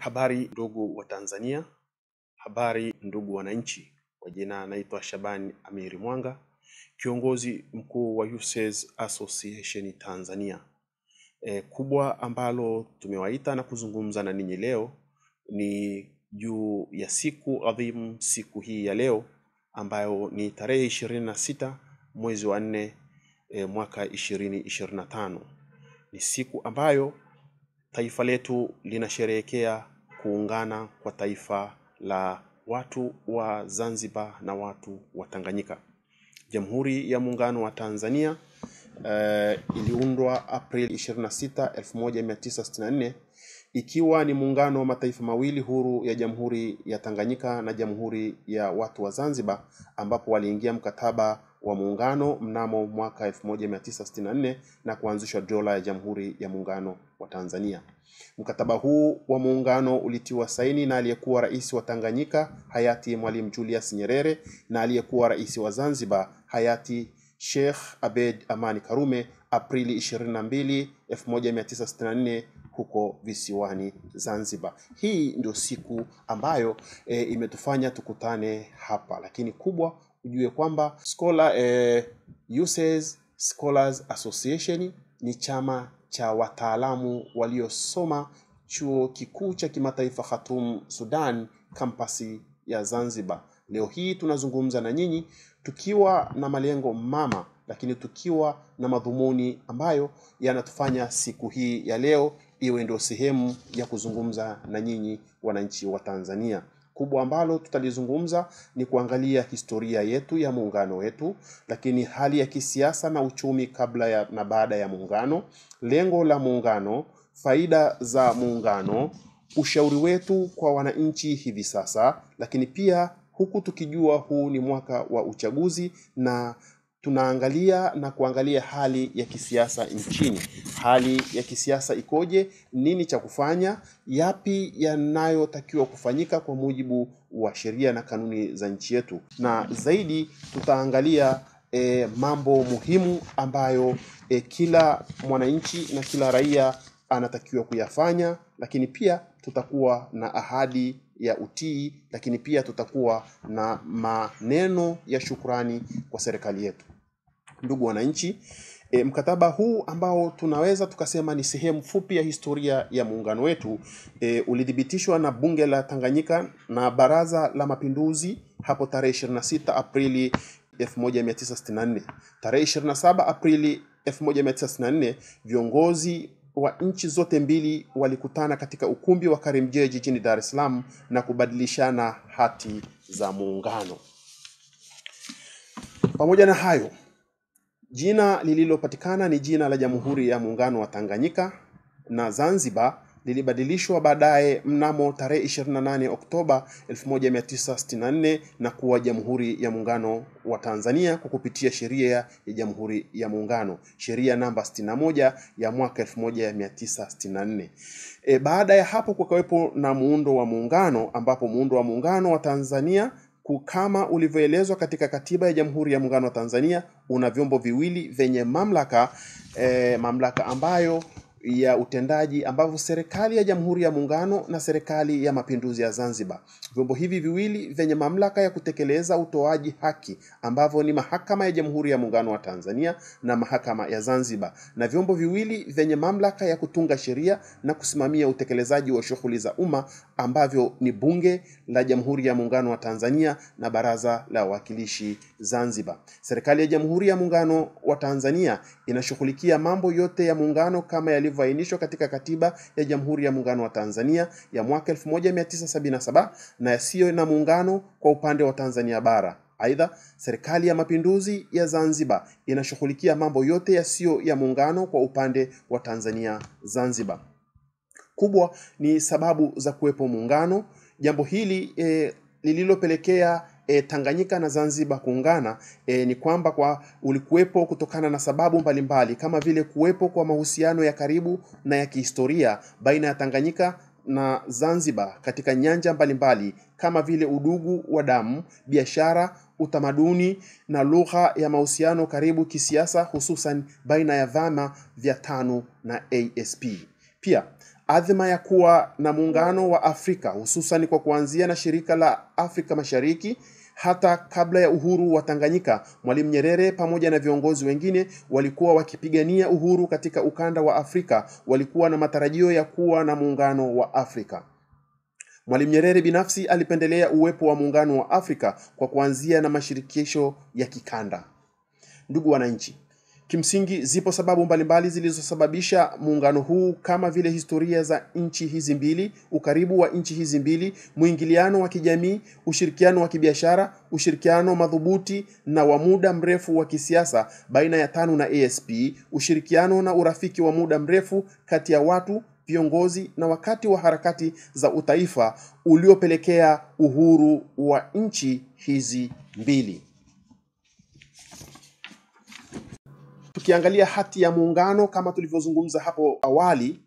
Habari ndugu wa Tanzania, habari ndugu wananchi. Kwa jina naitwa Shabani Amiri Mwanga, kiongozi mkuu wa USEZ Association Tanzania. Kubwa ambalo tumewaita na kuzungumza na ninyi leo ni juu ya siku adhimu, siku hii ya leo ambayo ni tarehe 26 mwezi wa 4 mwaka 2025. Ni siku ambayo taifa letu linasherehekea kuungana kwa taifa la watu wa Zanzibar na watu wa Tanganyika. Jamhuri ya Muungano wa Tanzania iliundwa Aprili 26, 1964 ikiwa ni muungano wa mataifa mawili huru ya Jamhuri ya Tanganyika na Jamhuri ya watu wa Zanzibar, ambapo waliingia mkataba wa muungano mnamo mwaka 1964 na kuanzisha dola ya Jamhuri ya Muungano wa Tanzania. Mkataba huu wa muungano ulitiwa saini na aliyekuwa rais wa Tanganyika hayati Mwalimu Julius Nyerere na aliyekuwa rais wa Zanzibar hayati Sheikh Abeid Amani Karume Aprili 22, 1964 huko visiwani Zanzibar. Hii ndio siku ambayo imetufanya tukutane hapa, lakini kubwa ujue kwamba USEZ Scholars Association ni chama cha wataalamu waliosoma chuo kikuu cha kimataifa Khartoum, Sudan, kampasi ya Zanzibar. Leo hii tunazungumza na nyinyi tukiwa na malengo mama, lakini tukiwa na madhumuni ambayo yanatufanya siku hii ya leo iwe ndio sehemu ya kuzungumza na nyinyi wananchi wa Tanzania. Kubwa ambalo tutalizungumza ni kuangalia historia yetu ya muungano wetu, lakini hali ya kisiasa na uchumi kabla na baada ya muungano, lengo la muungano, faida za muungano, ushauri wetu kwa wananchi hivi sasa, lakini pia huku tukijua huu ni mwaka wa uchaguzi na tunaangalia na kuangalia hali ya kisiasa nchini. Hali ya kisiasa ikoje, nini cha kufanya, yapi yanayotakiwa kufanyika kwa mujibu wa sheria na kanuni za nchi yetu. Na zaidi tutaangalia mambo muhimu ambayo kila mwananchi na kila raia anatakiwa kuyafanya, lakini pia tutakuwa na ahadi ya utii, lakini pia tutakuwa na maneno ya shukrani kwa serikali yetu. Ndugu wananchi, mkataba huu ambao tunaweza tukasema ni sehemu fupi ya historia ya muungano wetu ulithibitishwa na Bunge la Tanganyika na Baraza la Mapinduzi hapo tarehe 26 Aprili 1964. Tarehe 27 Aprili 1964 viongozi wa nchi zote mbili walikutana katika ukumbi wa Karimjee jijini Dar es Salaam na kubadilishana hati za muungano. Pamoja na hayo, jina lililopatikana ni jina la Jamhuri ya Muungano wa Tanganyika na Zanzibar lilibadilishwa baadaye mnamo tarehe 28 Oktoba 1964 na kuwa Jamhuri ya Muungano wa Tanzania kwa kupitia sheria ya Jamhuri ya Muungano, sheria namba 61 ya mwaka 1964. Baada ya hapo kukawepo na muundo wa muungano, ambapo muundo wa muungano wa Tanzania kama ulivyoelezwa katika katiba ya Jamhuri ya Muungano wa Tanzania una vyombo viwili vyenye mamlaka ambayo ya utendaji, ambavyo serikali ya Jamhuri ya Muungano na serikali ya Mapinduzi ya Zanzibar. Vyombo hivi viwili vyenye mamlaka ya kutekeleza utoaji haki ambavyo ni mahakama ya Jamhuri ya Muungano wa Tanzania na mahakama ya Zanzibar, na vyombo viwili vyenye mamlaka ya kutunga sheria na kusimamia utekelezaji wa shughuli za umma ambavyo ni Bunge la Jamhuri ya Muungano wa Tanzania na Baraza la Wawakilishi Zanzibar. Serikali ya Jamhuri ya Muungano wa Tanzania inashughulikia mambo yote ya muungano kama yalivyoainishwa katika katiba ya Jamhuri ya Muungano wa Tanzania ya mwaka 1977 na yasiyo na muungano kwa upande wa Tanzania bara. Aidha, serikali ya Mapinduzi ya Zanzibar inashughulikia mambo yote yasiyo ya muungano kwa upande wa Tanzania Zanzibar. Kubwa ni sababu za kuwepo muungano. Jambo hili lililopelekea Tanganyika na Zanzibar kuungana ni kwamba ulikuwepo kutokana na sababu mbalimbali, kama vile kuwepo kwa mahusiano ya karibu na ya kihistoria baina ya Tanganyika na Zanzibar katika nyanja mbalimbali kama vile udugu wa damu, biashara, utamaduni na lugha ya mahusiano karibu kisiasa, hususan baina ya vyama vya TANU na ASP. Pia adhima ya kuwa na muungano wa Afrika, hususan kwa kuanzia na shirika la Afrika Mashariki. Hata kabla ya uhuru wa Tanganyika, Mwalimu Nyerere pamoja na viongozi wengine walikuwa wakipigania uhuru katika ukanda wa Afrika, walikuwa na matarajio ya kuwa na muungano wa Afrika. Mwalimu Nyerere binafsi alipendelea uwepo wa muungano wa Afrika kwa kuanzia na mashirikisho ya kikanda. Ndugu wananchi, kimsingi zipo sababu mbalimbali zilizosababisha muungano huu, kama vile historia za nchi hizi mbili, ukaribu wa nchi hizi mbili, muingiliano wa kijamii, ushirikiano wa kibiashara, ushirikiano madhubuti na wa muda mrefu wa kisiasa baina ya TANU na ASP, ushirikiano na urafiki wa muda mrefu kati ya watu, viongozi na wakati wa harakati za utaifa uliopelekea uhuru wa nchi hizi mbili. Tukiangalia hati ya muungano kama tulivyozungumza hapo awali,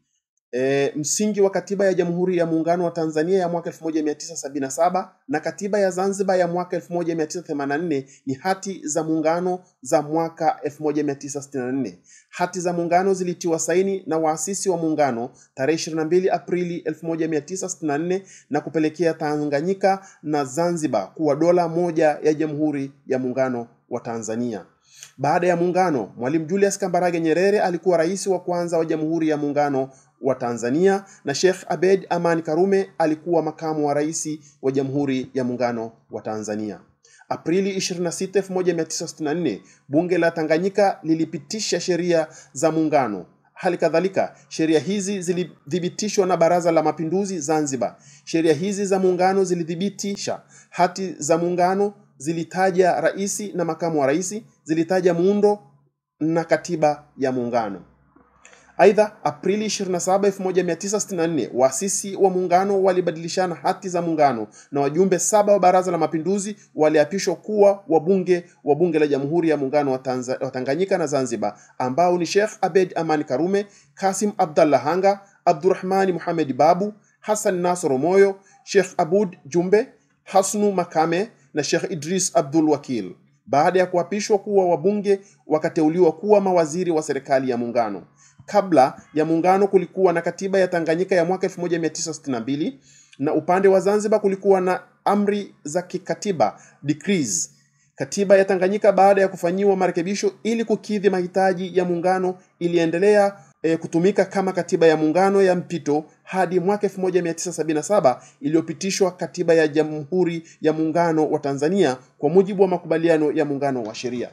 msingi wa katiba ya Jamhuri ya Muungano wa Tanzania ya mwaka 1977 na katiba ya Zanzibar ya mwaka 1984 ni hati za muungano za mwaka 1964. Hati za muungano zilitiwa saini na waasisi wa muungano tarehe 22 Aprili 1964 na kupelekea Tanganyika na Zanzibar kuwa dola moja ya Jamhuri ya Muungano wa Tanzania. Baada ya muungano, Mwalimu Julius Kambarage Nyerere alikuwa rais wa kwanza wa Jamhuri ya Muungano wa Tanzania na Sheikh Abeid Amani Karume alikuwa makamu wa rais wa Jamhuri ya Muungano wa Tanzania. Aprili 26, 1964, bunge la Tanganyika lilipitisha sheria za muungano. Hali kadhalika, sheria hizi zilithibitishwa na Baraza la Mapinduzi Zanzibar. Sheria hizi za muungano zilithibitisha hati za muungano, zilitaja rais na makamu wa rais, zilitaja muundo na katiba ya muungano. Aidha, Aprili 27, 1964, waasisi wa muungano walibadilishana hati za muungano na wajumbe 7 wa Baraza la Mapinduzi waliapishwa kuwa wabunge wa Bunge la Jamhuri ya Muungano wa Tanganyika na Zanzibar, ambao ni Sheikh Abeid Amani Karume, Kasim Abdallah Hanga, Abdurrahmani Muhammad Babu, Hassan Nasoro Moyo, Sheikh Abud Jumbe, Hasnu Makame na Sheikh Idris Abdul Wakil. Baada ya kuapishwa kuwa wabunge, wakateuliwa kuwa mawaziri wa serikali ya muungano. Kabla ya muungano kulikuwa na katiba ya Tanganyika ya mwaka 1962 na upande wa Zanzibar kulikuwa na amri za kikatiba, decrees. Katiba ya Tanganyika baada ya kufanyiwa marekebisho ili kukidhi mahitaji ya muungano iliendelea kutumika kama katiba ya muungano ya mpito hadi mwaka 1977 iliyopitishwa katiba ya Jamhuri ya Muungano wa Tanzania kwa mujibu wa makubaliano ya muungano wa sheria.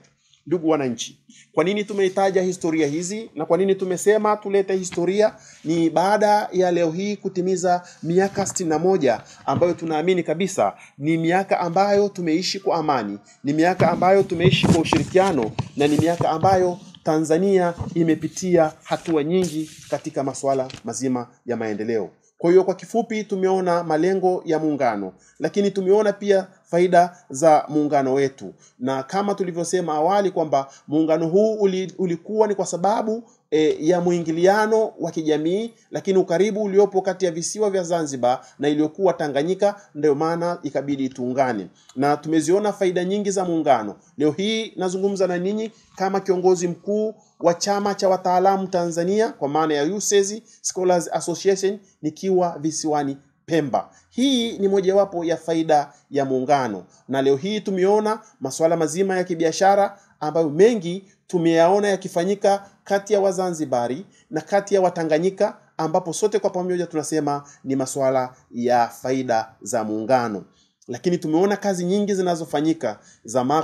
Ndugu wananchi, kwa nini tumeitaja historia hizi na kwa nini tumesema tulete historia? Ni baada ya leo hii kutimiza miaka 61 ambayo tunaamini kabisa ni miaka ambayo tumeishi kwa amani, ni miaka ambayo tumeishi kwa ushirikiano na ni miaka ambayo Tanzania imepitia hatua nyingi katika masuala mazima ya maendeleo. Kwa hiyo kwa kifupi tumeona malengo ya muungano, lakini tumeona pia faida za muungano wetu. Na kama tulivyosema awali kwamba muungano huu ulikuwa ni kwa sababu ya muingiliano wa kijamii, lakini ukaribu uliopo kati ya visiwa vya Zanzibar na iliyokuwa Tanganyika ndio maana ikabidi tuungane. Na tumeziona faida nyingi za muungano. Leo hii nazungumza na ninyi kama kiongozi mkuu wa chama cha wataalamu Tanzania kwa maana ya USEZ Scholars Association nikiwa visiwani Pemba. Hii ni mojawapo ya faida ya muungano. Na leo hii tumeona masuala mazima ya kibiashara ambayo mengi tumeyaona yakifanyika kati ya Wazanzibari na kati ya Watanganyika, ambapo sote kwa pamoja tunasema ni masuala ya faida za muungano. Lakini tumeona kazi nyingi zinazofanyika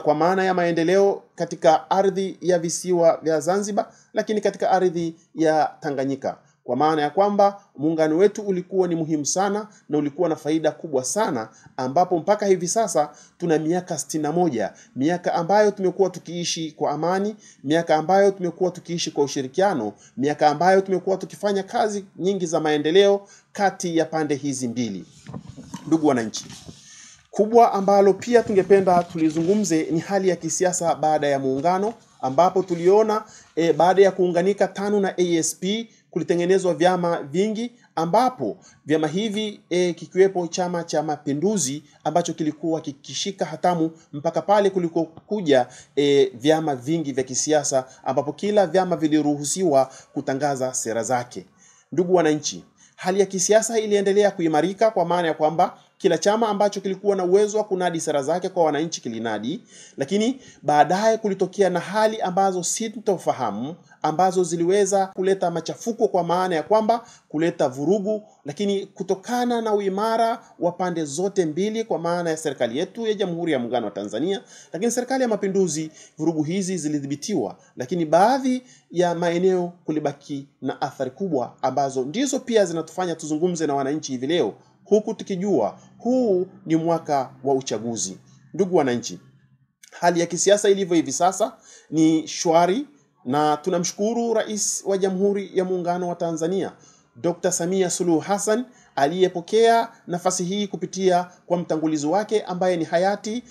kwa maana ya maendeleo katika ardhi ya visiwa vya Zanzibar, lakini katika ardhi ya Tanganyika. Kwa maana ya kwamba muungano wetu ulikuwa ni muhimu sana na ulikuwa na faida kubwa sana, ambapo mpaka hivi sasa tuna miaka 61, miaka ambayo tumekuwa tukiishi kwa amani, miaka ambayo tumekuwa tukiishi kwa ushirikiano, miaka ambayo tumekuwa tukifanya kazi nyingi za maendeleo kati ya pande hizi mbili. Ndugu wananchi, kubwa ambalo pia tungependa tulizungumze ni hali ya kisiasa baada ya muungano, ambapo tuliona baada ya kuunganika TANU na ASP kulitengenezwa vyama vingi, ambapo vyama hivi kikiwepo Chama cha Mapinduzi ambacho kilikuwa kikishika hatamu mpaka pale kulikokuja vyama vingi vya kisiasa, ambapo kila vyama viliruhusiwa kutangaza sera zake. Ndugu wananchi, hali ya kisiasa iliendelea kuimarika, kwa maana ya kwamba kila chama ambacho kilikuwa na uwezo wa kunadi sera zake kwa wananchi kilinadi, lakini baadaye kulitokea na hali ambazo sintofahamu ambazo ziliweza kuleta machafuko, kwa maana ya kwamba kuleta vurugu, lakini kutokana na uimara wa pande zote mbili, kwa maana ya serikali yetu ya Jamhuri ya Muungano wa Tanzania, lakini serikali ya Mapinduzi, vurugu hizi zilidhibitiwa, lakini baadhi ya maeneo kulibaki na athari kubwa ambazo ndizo pia zinatufanya tuzungumze na wananchi hivi leo, huku tukijua huu ni mwaka wa uchaguzi. Ndugu wananchi, hali ya kisiasa ilivyo hivi sasa ni shwari, na tunamshukuru Rais wa Jamhuri ya Muungano wa Tanzania Dr. Samia Suluhu Hassan aliyepokea nafasi hii kupitia kwa mtangulizi wake ambaye ni hayati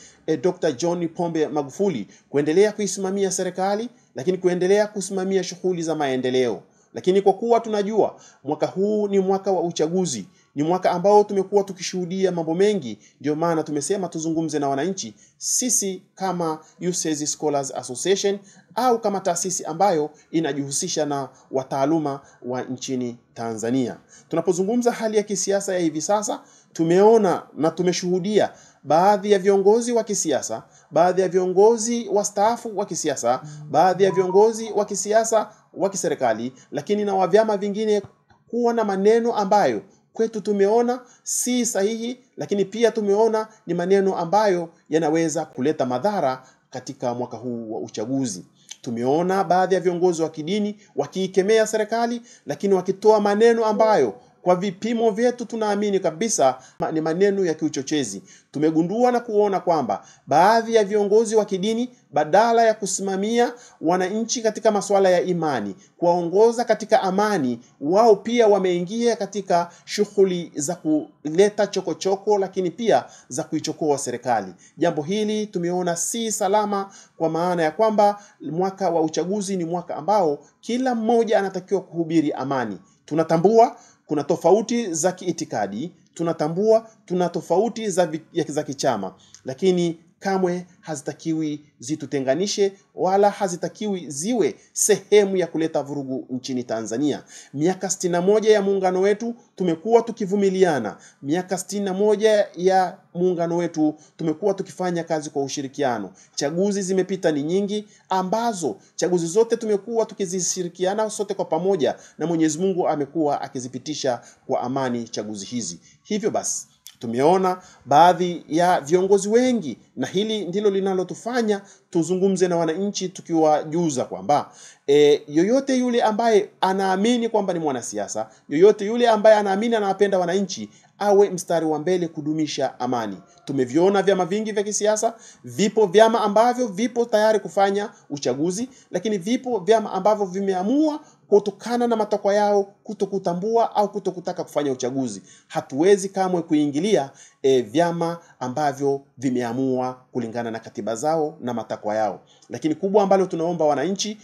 Dr. John Pombe Magufuli, kuendelea kuisimamia serikali, lakini kuendelea kusimamia shughuli za maendeleo. Lakini kwa kuwa tunajua mwaka huu ni mwaka wa uchaguzi, ni mwaka ambao tumekuwa tukishuhudia mambo mengi, ndio maana tumesema tuzungumze na wananchi, sisi kama USAID Scholars Association au kama taasisi ambayo inajihusisha na wataaluma wa nchini Tanzania. Tunapozungumza hali ya kisiasa ya hivi sasa, tumeona na tumeshuhudia baadhi ya viongozi wa kisiasa, baadhi ya viongozi wastaafu wa kisiasa, baadhi ya viongozi wa kisiasa wa kiserikali, lakini na wa vyama vingine kuwa na maneno ambayo kwetu tumeona si sahihi, lakini pia tumeona ni maneno ambayo yanaweza kuleta madhara katika mwaka huu wa uchaguzi. Tumeona baadhi ya viongozi wa kidini wakiikemea serikali, lakini wakitoa maneno ambayo kwa vipimo vyetu tunaamini kabisa ni maneno ya kiuchochezi. Tumegundua na kuona kwamba baadhi ya viongozi wa kidini, badala ya kusimamia wananchi katika masuala ya imani, kuwaongoza katika amani, wao pia wameingia katika shughuli za kuleta chokochoko, lakini pia za kuichokoa serikali. Jambo hili tumeona si salama, kwa maana ya kwamba mwaka wa uchaguzi ni mwaka ambao kila mmoja anatakiwa kuhubiri amani. Tunatambua kuna tofauti za kiitikadi, tunatambua tuna tofauti za kichama, lakini kamwe hazitakiwi zitutenganishe wala hazitakiwi ziwe sehemu ya kuleta vurugu nchini Tanzania. Miaka 61 ya muungano wetu tumekuwa tukivumiliana. Miaka 61 ya muungano wetu tumekuwa tukifanya kazi kwa ushirikiano. Chaguzi zimepita ni nyingi, ambazo chaguzi zote tumekuwa tukizishirikiana sote kwa pamoja, na Mwenyezi Mungu amekuwa akizipitisha kwa amani chaguzi hizi. Hivyo basi tumeona baadhi ya viongozi wengi, na hili ndilo linalotufanya tuzungumze na wananchi tukiwajuza kwamba yoyote yule ambaye anaamini kwamba ni mwanasiasa, yoyote yule ambaye anaamini anawapenda wananchi, awe mstari wa mbele kudumisha amani. Tumeviona vyama vingi vya kisiasa, vipo vyama ambavyo vipo tayari kufanya uchaguzi, lakini vipo vyama ambavyo vimeamua kutokana na matakwa yao kutokutambua au kutokutaka kufanya uchaguzi. Hatuwezi kamwe kuingilia vyama ambavyo vimeamua kulingana na katiba zao na matakwa yao. Lakini kubwa ambalo tunaomba wananchi,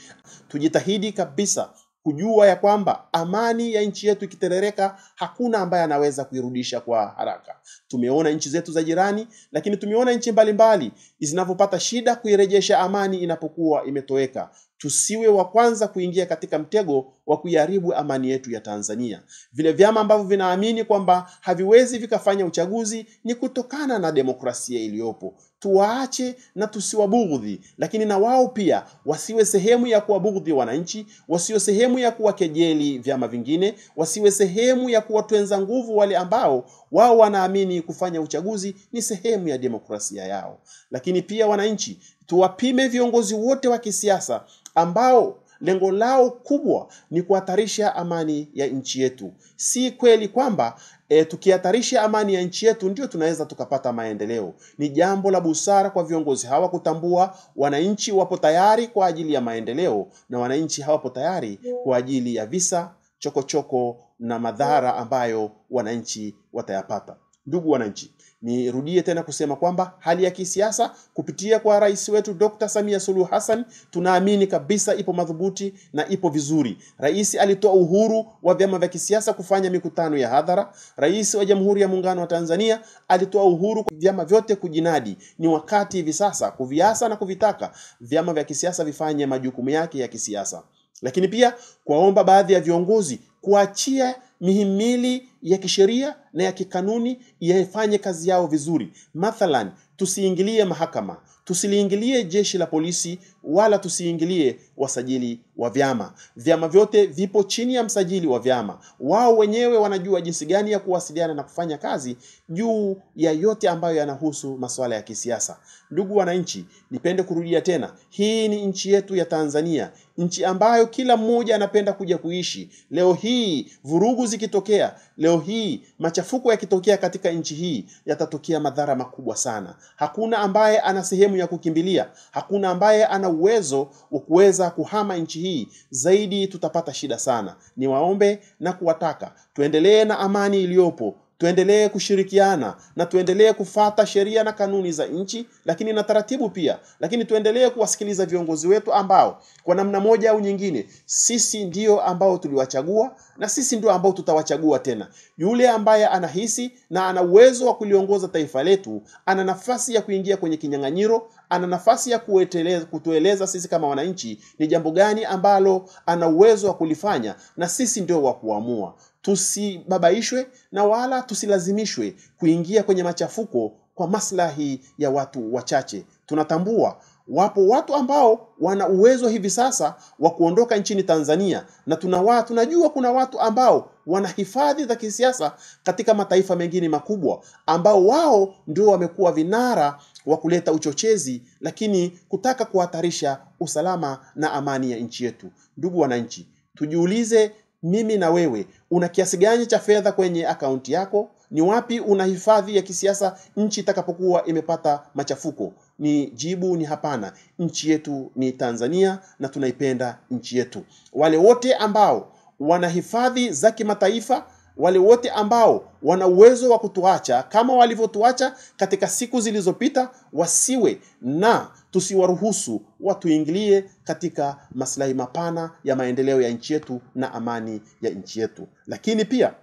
tujitahidi kabisa kujua ya kwamba amani ya nchi yetu ikiterereka, hakuna ambaye anaweza kuirudisha kwa haraka. Tumeona nchi zetu za jirani, lakini tumeona nchi mbalimbali zinapopata shida kuirejesha amani inapokuwa imetoweka. Tusiwe wa kwanza kuingia katika mtego wa kuiharibu amani yetu ya Tanzania. Vile vyama ambavyo vinaamini kwamba haviwezi vikafanya uchaguzi ni kutokana na demokrasia iliyopo, tuwaache na tusiwabughudhi, lakini na wao pia wasiwe sehemu ya kuwabughudhi wananchi, wasiwe sehemu ya kuwakejeli vyama vingine, wasiwe sehemu ya kuwatwenza nguvu wale ambao wao wanaamini kufanya uchaguzi ni sehemu ya demokrasia yao. Lakini pia wananchi, tuwapime viongozi wote wa kisiasa ambao lengo lao kubwa ni kuhatarisha amani ya nchi yetu. Si kweli kwamba tukihatarisha amani ya nchi yetu ndio tunaweza tukapata maendeleo. Ni jambo la busara kwa viongozi hawa kutambua wananchi wapo tayari kwa ajili ya maendeleo, na wananchi hawapo tayari kwa ajili ya visa, chokochoko na madhara ambayo wananchi watayapata. Ndugu wananchi, nirudie tena kusema kwamba hali ya kisiasa kupitia kwa rais wetu Dr. Samia Suluhu Hassan tunaamini kabisa ipo madhubuti na ipo vizuri. Rais alitoa uhuru wa vyama vya kisiasa kufanya mikutano ya hadhara. Rais wa Jamhuri ya Muungano wa Tanzania alitoa uhuru kwa vyama vyote kujinadi. Ni wakati hivi sasa kuviasa na kuvitaka vyama vya kisiasa vifanye majukumu yake ya kisiasa. Lakini pia kuwaomba baadhi ya viongozi kuachia mihimili ya kisheria na ya kikanuni yaifanye kazi yao vizuri. Mathalan, tusiingilie mahakama, tusiliingilie jeshi la polisi, wala tusiingilie wasajili wa vyama. Vyama vyote vipo chini ya msajili wa vyama. Wao wenyewe wanajua jinsi gani ya kuwasiliana na kufanya kazi juu ya yote ambayo yanahusu masuala ya kisiasa. Ndugu wananchi, nipende kurudia tena, hii ni nchi yetu ya Tanzania, nchi ambayo kila mmoja anapenda kuja kuishi. Leo hii vurugu zikitokea, leo hii machafuko yakitokea katika nchi hii, yatatokea madhara makubwa sana. Hakuna ambaye ana sehemu ya kukimbilia, hakuna ambaye ana uwezo wa kuweza kuhama nchi hii, zaidi tutapata shida sana. Niwaombe na kuwataka tuendelee na amani iliyopo, tuendelee kushirikiana na tuendelee kufata sheria na kanuni za nchi, lakini na taratibu pia. Lakini tuendelee kuwasikiliza viongozi wetu ambao kwa namna moja au nyingine sisi ndio ambao tuliwachagua na sisi ndio ambao tutawachagua tena. Yule ambaye anahisi na ana uwezo wa kuliongoza taifa letu ana nafasi ya kuingia kwenye kinyang'anyiro, ana nafasi ya kutueleza sisi kama wananchi ni jambo gani ambalo ana uwezo wa kulifanya, na sisi ndio wa kuamua. Tusibabaishwe na wala tusilazimishwe kuingia kwenye machafuko kwa maslahi ya watu wachache. Tunatambua wapo watu ambao wana uwezo hivi sasa wa kuondoka nchini Tanzania, na tunajua kuna watu ambao wana hifadhi za kisiasa katika mataifa mengine makubwa, ambao wao ndio wamekuwa vinara wa kuleta uchochezi, lakini kutaka kuhatarisha usalama na amani ya nchi yetu. Ndugu wananchi, tujiulize, mimi na wewe, una kiasi gani cha fedha kwenye akaunti yako? Ni wapi una hifadhi ya kisiasa nchi itakapokuwa imepata machafuko? Ni jibu ni hapana. Nchi yetu ni Tanzania na tunaipenda nchi yetu. Wale wote ambao wana hifadhi za kimataifa, wale wote ambao wana uwezo wa kutuacha kama walivyotuacha katika siku zilizopita, wasiwe na tusiwaruhusu watuingilie katika maslahi mapana ya maendeleo ya nchi yetu na amani ya nchi yetu. Lakini pia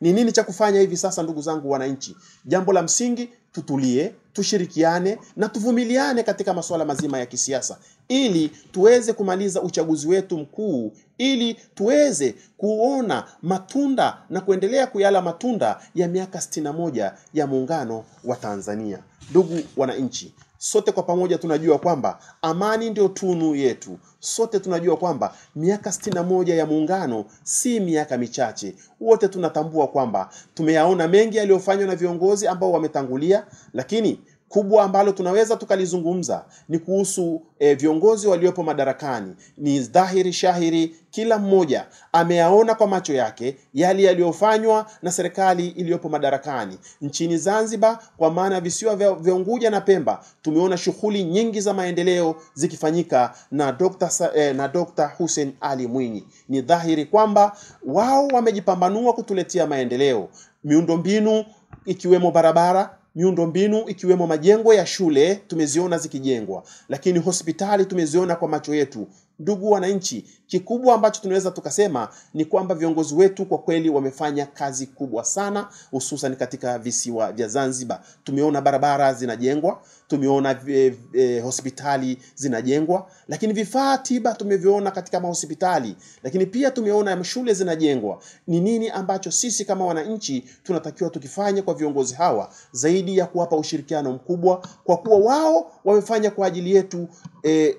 ni nini cha kufanya hivi sasa, ndugu zangu wananchi? Jambo la msingi, tutulie, tushirikiane na tuvumiliane katika masuala mazima ya kisiasa, ili tuweze kumaliza uchaguzi wetu mkuu, ili tuweze kuona matunda na kuendelea kuyala matunda ya miaka 61 ya muungano wa Tanzania. Ndugu wananchi, sote kwa pamoja tunajua kwamba amani ndio tunu yetu. Sote tunajua kwamba miaka 61 ya muungano si miaka michache. Wote tunatambua kwamba tumeyaona mengi yaliyofanywa na viongozi ambao wametangulia, lakini kubwa ambalo tunaweza tukalizungumza ni kuhusu viongozi waliopo madarakani. Ni dhahiri shahiri kila mmoja ameyaona kwa macho yake yale yaliyofanywa na serikali iliyopo madarakani. Nchini Zanzibar, kwa maana visiwa vya Unguja na Pemba, tumeona shughuli nyingi za maendeleo zikifanyika na Dr. Hussein Ali Mwinyi. Ni dhahiri kwamba wao wamejipambanua kutuletea maendeleo. Miundombinu ikiwemo barabara, miundombinu ikiwemo majengo ya shule tumeziona zikijengwa, lakini hospitali tumeziona kwa macho yetu. Ndugu wananchi, kikubwa ambacho tunaweza tukasema ni kwamba viongozi wetu kwa kweli wamefanya kazi kubwa sana, hususan katika visiwa vya Zanzibar. Tumeona barabara zinajengwa, tumeona hospitali zinajengwa, lakini vifaa tiba tumeviona katika mahospitali, lakini pia tumeona shule zinajengwa. Ni nini ambacho sisi kama wananchi tunatakiwa tukifanye kwa viongozi hawa, zaidi ya kuwapa ushirikiano mkubwa, kwa kuwa wao wamefanya kwa ajili yetu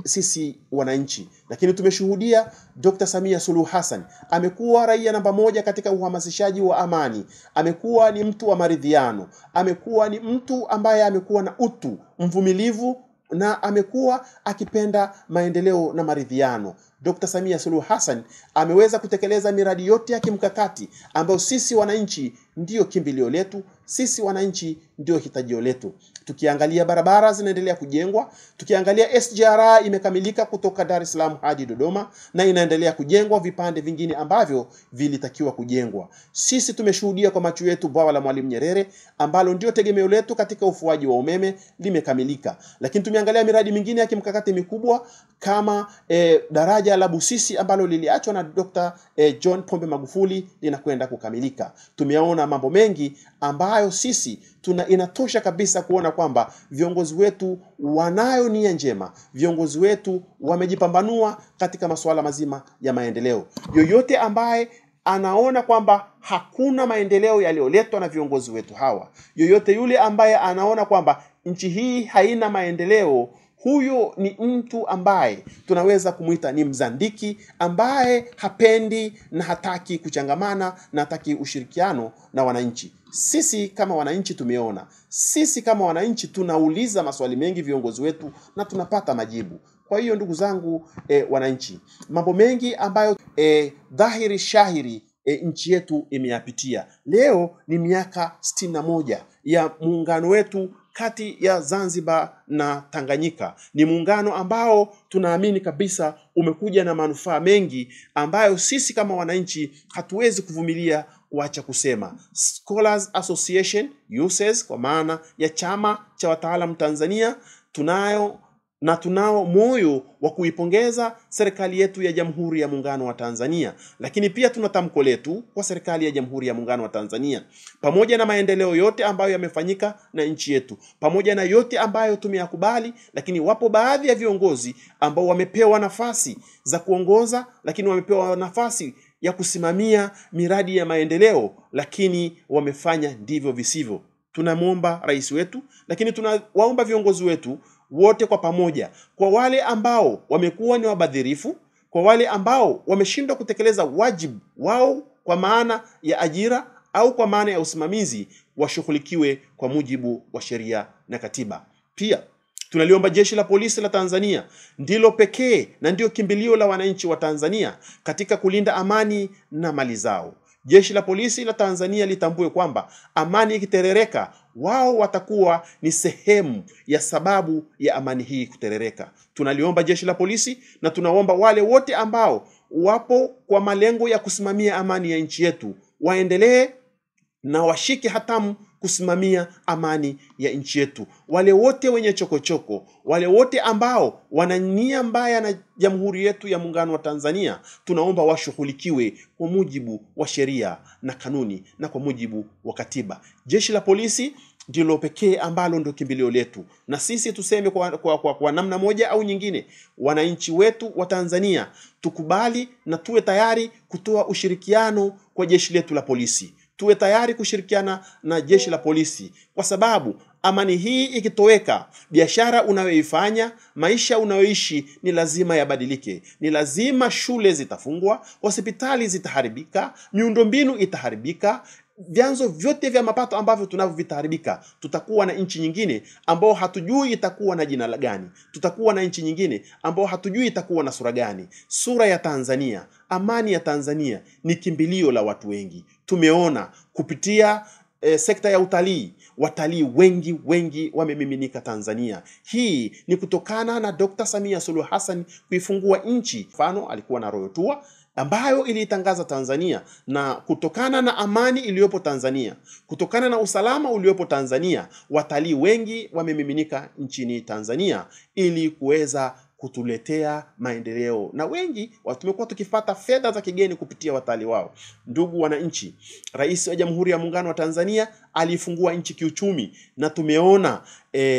sisi wananchi. Lakini tumeshuhudia Dr. Samia Suluhu Hassan amekuwa raia namba 1 katika uhamasishaji wa amani. Amekuwa ni mtu wa maridhiano, amekuwa ni mtu ambaye amekuwa na utu, mvumilivu, na amekuwa akipenda maendeleo na maridhiano. Dr. Samia Suluhu Hassan ameweza kutekeleza miradi yote ya kimkakati ambayo sisi wananchi ndio kimbilio letu, sisi wananchi ndio hitajio letu. Tukiangalia barabara zinaendelea kujengwa, tukiangalia SGR imekamilika kutoka Dar es Salaam hadi Dodoma na inaendelea kujengwa vipande vingine ambavyo vilitakiwa kujengwa. Sisi tumeshuhudia kwa macho yetu bwawa la Mwalimu Nyerere ambalo ndio tegemeo letu katika ufuaji wa umeme limekamilika. Lakini tumeangalia miradi mingine ya kimkakati mikubwa kama daraja la Busisi ambalo liliachwa na Dr. John Pombe Magufuli linakwenda kukamilika. Tumeona mambo mengi ambayo sisi inatosha kabisa kuona kwamba viongozi wetu wanayo nia njema, viongozi wetu wamejipambanua katika masuala mazima ya maendeleo. Yoyote ambaye anaona kwamba hakuna maendeleo yaliyoletwa na viongozi wetu hawa, yoyote yule ambaye anaona kwamba nchi hii haina maendeleo, huyo ni mtu ambaye tunaweza kumuita ni mzandiki, ambaye hapendi na hataki kuchangamana na hataki ushirikiano na wananchi. Sisi kama wananchi tumeona, sisi kama wananchi tunauliza maswali mengi viongozi wetu na tunapata majibu. Kwa hiyo ndugu zangu wananchi, mambo mengi ambayo dhahiri shahiri nchi yetu imeyapitia. Leo ni miaka 61 ya muungano wetu kati ya Zanzibar na Tanganyika. Ni muungano ambao tunaamini kabisa umekuja na manufaa mengi ambayo sisi kama wananchi hatuwezi kuvumilia kuacha kusema. Scholars Association, USES, kwa maana ya chama cha wataalamu Tanzania, tunao moyo wa kuipongeza serikali yetu ya Jamhuri ya Muungano wa Tanzania, lakini pia tuna tamko letu kwa serikali ya Jamhuri ya Muungano wa Tanzania. Pamoja na maendeleo yote ambayo yamefanyika na nchi yetu, pamoja na yote ambayo tumeyakubali, lakini wapo baadhi ya viongozi ambao wamepewa nafasi za kuongoza, lakini wamepewa nafasi ya kusimamia miradi ya maendeleo, lakini wamefanya ndivyo visivyo. Tunamuomba rais wetu, lakini tunawaomba viongozi wetu wote kwa pamoja, kwa wale ambao wamekuwa ni wabadhirifu, kwa wale ambao wameshindwa kutekeleza wajibu wao kwa maana ya ajira au kwa maana ya usimamizi, washughulikiwe kwa mujibu wa sheria na katiba. Pia tunaliomba jeshi la polisi la Tanzania, ndilo pekee na ndio kimbilio la wananchi wa Tanzania katika kulinda amani na mali zao. Jeshi la polisi la Tanzania litambue kwamba amani ikiterereka, wao watakuwa ni sehemu ya sababu ya amani hii kuterereka. Tunaliomba jeshi la polisi na tunaomba wale wote ambao wapo kwa malengo ya kusimamia amani ya nchi yetu, waendelee na washike hatamu kusimamia amani ya nchi yetu. Wale wote wenye chokochoko, wale wote ambao wana nia mbaya na Jamhuri yetu ya Muungano wa Tanzania, tunaomba washughulikiwe kwa mujibu wa sheria na kanuni na kwa mujibu wa katiba. Jeshi la polisi ndilo pekee ambalo ndio kimbilio letu, na sisi tuseme kwa namna moja au nyingine, wananchi wetu wa Tanzania tukubali na tuwe tayari kutoa ushirikiano kwa jeshi letu la polisi. Tuwe tayari kushirikiana na jeshi la polisi, kwa sababu amani hii ikitoweka, biashara unayoifanya, maisha unayoishi ni lazima yabadilike. Ni lazima shule zitafungwa, hospitali zitaharibika, miundombinu itaharibika, vyanzo vyote vya mapato ambavyo tunavyo vitaharibika. Tutakuwa na nchi nyingine ambao hatujui itakuwa na jina gani. Tutakuwa na nchi nyingine ambao hatujui itakuwa na sura gani. Sura ya Tanzania, amani ya Tanzania ni kimbilio la watu wengi. Tumeona kupitia sekta ya utalii, watalii wengi wamemiminika Tanzania. Hii ni kutokana na Dr. Samia Suluhu Hassan kuifungua nchi. Mfano, alikuwa na Royal Tour ambayo ilitangaza Tanzania, na kutokana na amani iliyopo Tanzania, kutokana na usalama uliopo Tanzania, watalii wengi wamemiminika nchini Tanzania ili kuweza kutuletea maendeleo, na wengi tumekuwa tukipata fedha za kigeni kupitia watalii wao. Ndugu wananchi, Rais wa Jamhuri ya Muungano wa Tanzania alifungua nchi kiuchumi, na tumeona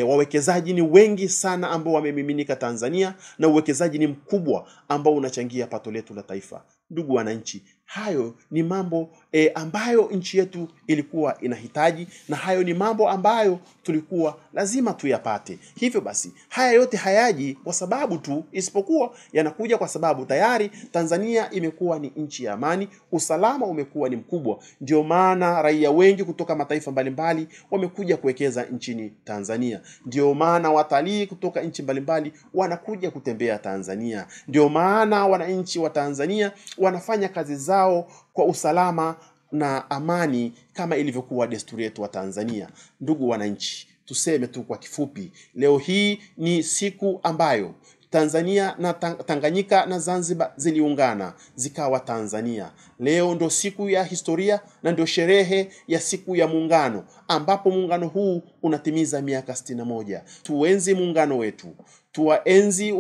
wawekezaji ni wengi sana ambao wamemiminika Tanzania, na uwekezaji ni mkubwa ambao unachangia pato letu la taifa. Ndugu wananchi, hayo ni mambo ambayo nchi yetu ilikuwa inahitaji, na hayo ni mambo ambayo tulikuwa lazima tuyapate. Hivyo basi, haya yote hayaji kwa sababu tu, isipokuwa yanakuja kwa sababu tayari Tanzania imekuwa ni nchi ya amani, usalama umekuwa ni mkubwa. Ndio maana raia wengi kutoka mataifa mbalimbali wamekuja kuwekeza nchini Tanzania. Ndio maana watalii kutoka nchi mbalimbali wanakuja kutembea Tanzania. Ndio maana wananchi wa Tanzania wanafanya kazi zao kwa usalama na amani kama ilivyokuwa desturi yetu wa Tanzania. Ndugu wananchi, tuseme tu kwa kifupi, leo hii ni siku ambayo Tanzania na Tanganyika na Zanzibar ziliungana zikawa Tanzania. Leo ndo siku ya historia na ndo sherehe ya siku ya muungano, ambapo muungano huu unatimiza miaka 61. Tuenzi muungano wetu, tuwaenzi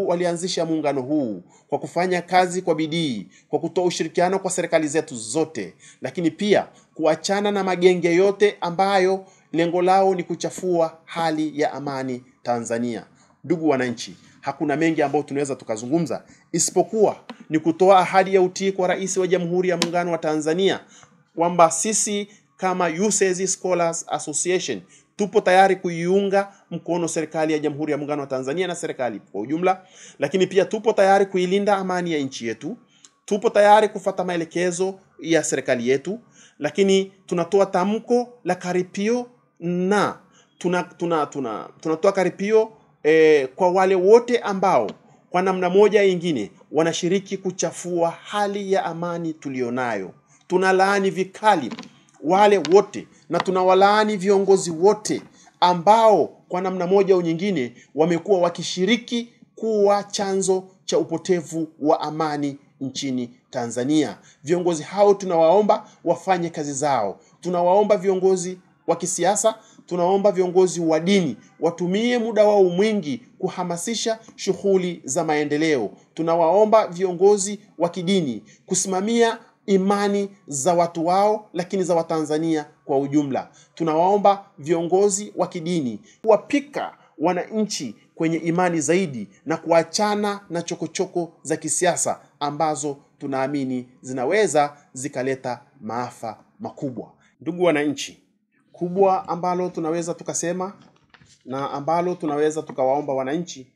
walianzisha muungano huu kwa kufanya kazi kwa bidii, kwa kutoa ushirikiano kwa serikali zetu zote, lakini pia kuachana na magenge yote ambayo lengo lao ni kuchafua hali ya amani Tanzania. Ndugu wananchi, hakuna mengi ambayo tunaweza tukazungumza isipokuwa ni kutoa ahadi ya utii kwa Rais wa Jamhuri ya Muungano wa Tanzania kwamba sisi kama USEZ Scholars Association tupo tayari kuiunga mkono serikali ya Jamhuri ya Muungano wa Tanzania na serikali kwa ujumla, lakini pia tupo tayari kuilinda amani ya nchi yetu. Tupo tayari kufuata maelekezo ya serikali yetu, lakini tunatoa tamko la karipio na tunatoa karipio kwa wale wote ambao kwa namna moja nyingine wanashiriki kuchafua hali ya amani tulionayo. Tunalaani vikali wale wote na tunawalaani viongozi wote ambao kwa namna moja au nyingine wamekuwa wakishiriki kuwa chanzo cha upotevu wa amani nchini Tanzania. Viongozi hao tunawaomba wafanye kazi zao. Tunawaomba viongozi wa kisiasa, tunaomba viongozi wa dini watumie muda wao mwingi kuhamasisha shughuli za maendeleo. Tunawaomba viongozi wa kidini kusimamia imani za watu wao, lakini za Watanzania kwa ujumla. Tunawaomba viongozi wa kidini kuwapika wananchi kwenye imani zaidi na kuachana na chokochoko za kisiasa ambazo tunaamini zinaweza zikaleta maafa makubwa. Ndugu wananchi, kubwa ambalo tunaweza tukasema na ambalo tunaweza tukawaomba wananchi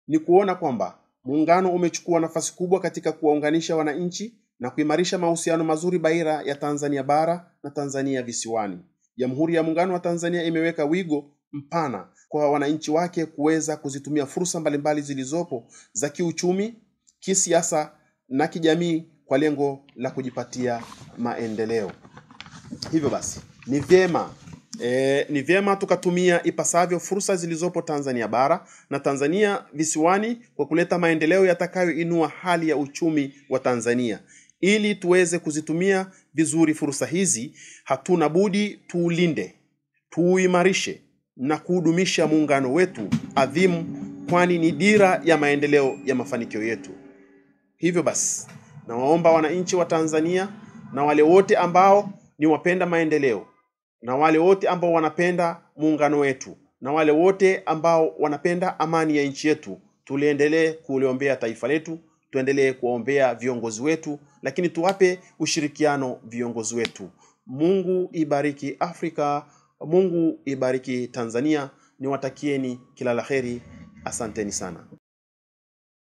ni kuona kwamba muungano umechukua nafasi kubwa katika kuwaunganisha wananchi na kuimarisha mahusiano mazuri baina ya Tanzania bara na Tanzania visiwani. Jamhuri ya Muungano wa Tanzania imeweka wigo mpana kwa wananchi wake kuweza kuzitumia fursa mbalimbali zilizopo za kiuchumi, kisiasa na kijamii kwa lengo la kujipatia maendeleo. Hivyo basi, ni vyema tukatumia ipasavyo fursa zilizopo Tanzania bara na Tanzania visiwani kwa kuleta maendeleo yatakayoinua hali ya uchumi wa Tanzania. Ili tuweze kuzitumia vizuri fursa hizi, hatuna budi tuulinde, tuuimarishe na kuhudumisha muungano wetu adhimu, kwani ni dira ya maendeleo ya mafanikio yetu. Hivyo basi, nawaomba wananchi wa Tanzania na wale wote ambao ni wapenda maendeleo, na wale wote ambao wanapenda muungano wetu, na wale wote ambao wanapenda amani ya nchi yetu, tuliendelee kuliombea taifa letu, tuendelee kuombea viongozi wetu, lakini tuwape ushirikiano viongozi wetu. Mungu ibariki Afrika, Mungu ibariki Tanzania. Niwatakieni kila laheri. Asanteni sana.